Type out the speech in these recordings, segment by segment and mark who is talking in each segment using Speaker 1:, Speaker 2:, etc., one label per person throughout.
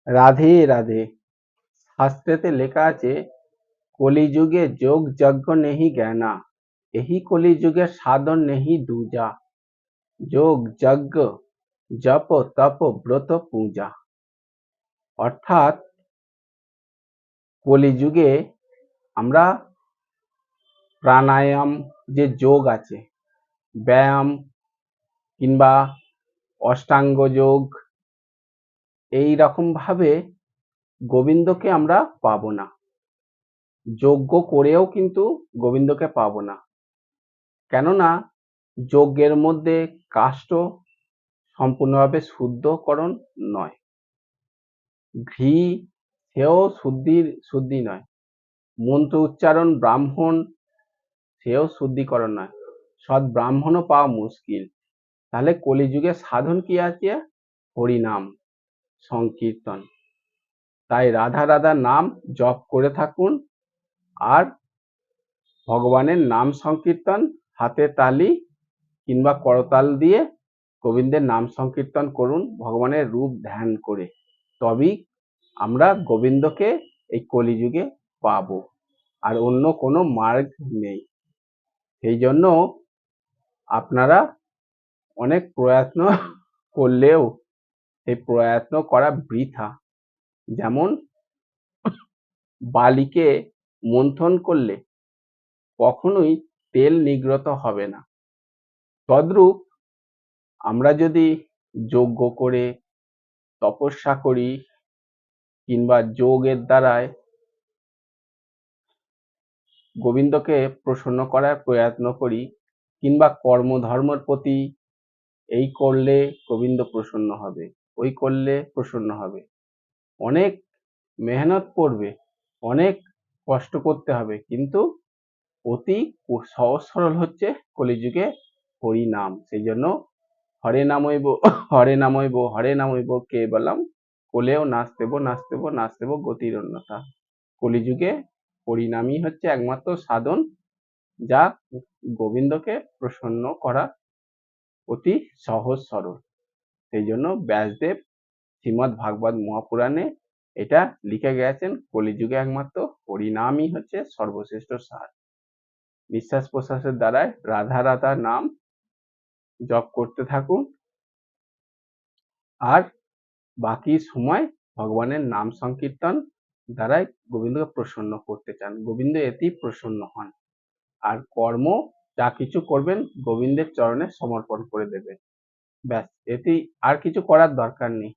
Speaker 1: রাধে রাধে। শাস্ত্রেতে লেখা আছে, কলিযুগে যোগ যজ্ঞ নেহি জ্ঞানা, এহি কলিযুগে সাধন নেহি দূজা। যোগ যজ্ঞ জপ তপ ব্রত পূজা। অর্থাৎ কলিযুগে আমরা প্রাণায়াম, যে যোগ আছে, ব্যায়াম কিংবা অষ্টাঙ্গ যোগ, এই রকম ভাবে গোবিন্দকে আমরা পাবো না। যজ্ঞ করেও কিন্তু গোবিন্দকে পাবো না, কেননা যজ্ঞের মধ্যে কাষ্ঠ সম্পূর্ণভাবে শুদ্ধকরণ নয়। ঘি সেও শুদ্ধি নয়। মন্ত্র উচ্চারণ ব্রাহ্মণ, সেও শুদ্ধিকরণ নয়। সৎ ব্রাহ্মণও পাওয়া মুশকিল। তাহলে কলিযুগে সাধন কি আছে? হরিনাম সংকীর্তন। তাই রাধা রাধা নাম জপ করে থাকুন, আর ভগবানের নাম সংকীর্তন, হাতে তালি কিংবা করতাল দিয়ে গোবিন্দের নাম সংকীর্তন করুন ভগবানের রূপ ধ্যান করে। তবেই আমরা গোবিন্দকে এই কলিযুগে পাবো, আর অন্য কোনো মার্গ নেই। সেই জন্য আপনারা অনেক প্রয়ত্ন করলেও এই প্রয়ত্ন করা বৃথা। যেমন বালিকে মন্থন করলে কখনোই তেল নির্গত হবে না, তদ্রূপ আমরা যদি যজ্ঞ করে, তপস্যা করি কিংবা যোগের দ্বারায় গোবিন্দকে প্রসন্ন করার প্রয়ত্ন করি, কিংবা কর্মধর্মের প্রতি এই করলে গোবিন্দ প্রসন্ন হবে, ওই করলে প্রসন্ন হবে, অনেক মেহনত পড়বে, অনেক কষ্ট করতে হবে, কিন্তু অতি সহজ সরল হচ্ছে কলিযুগে হরি নাম। সেই জন্য হরে নামইব হরে নামইব হরে নামইব কেবলম, কোলেও নাচতেব নাচতেব নাচতেব গতির অন্যথা। কলিযুগে হরিনামই হচ্ছে একমাত্র সাধন, যা গোবিন্দকে প্রসন্ন করা অতি সহজ সরল। সেই জন্য ব্যাসদেব শ্রীমদ্ ভাগবত মহাপুরাণে এটা লিখে গেছেন, কলিযুগে একমাত্র হরিনামই হচ্ছে সর্বশ্রেষ্ঠ সার। নিঃশ্বাস প্রশ্বাসের দ্বারায় রাধা রাধা নাম জপ করতে থাকুন, আর বাকি সময় ভগবানের নাম সংকীর্তন দ্বারাই গোবিন্দকে প্রসন্ন করতে চান। গোবিন্দ এতেই প্রসন্ন হন। আর কর্ম যা কিছু করবেন গোবিন্দের চরণে সমর্পণ করে দেবেন, ব্যাস। এতেই, আর কিছু করার দরকার নেই।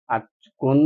Speaker 1: আর ক্রন্দন